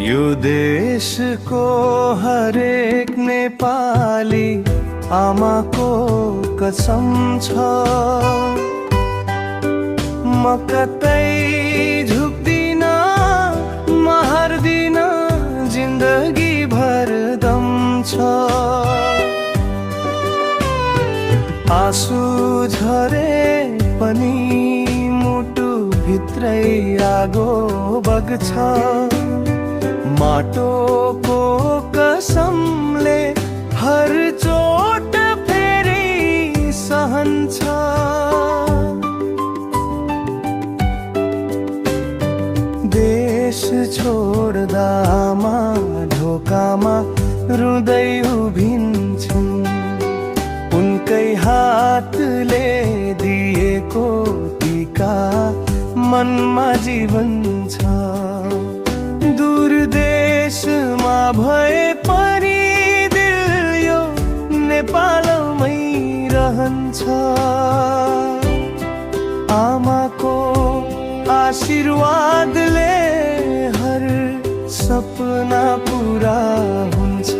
यो देशको हरेक नेपाली आमाको कसम छ। म कतै झुक्दिन, म हार्दिन, जिन्दगी भर दम छ। आँसु झरे पनि मुटु भित्रै आगो बग्छ। माटोको कसमले हर चोट फेरि सहन्छ। देश छोड्दा आमा ढोकामा रुँदै उभिन्छन्। उनकै हातले दिएको टीका मनमा जीवन छ। दूर देशमा भए पनि दिल यो नेपालमै रहन्छ। आमाको आशीर्वादले हर सपना पुरा हुन्छ।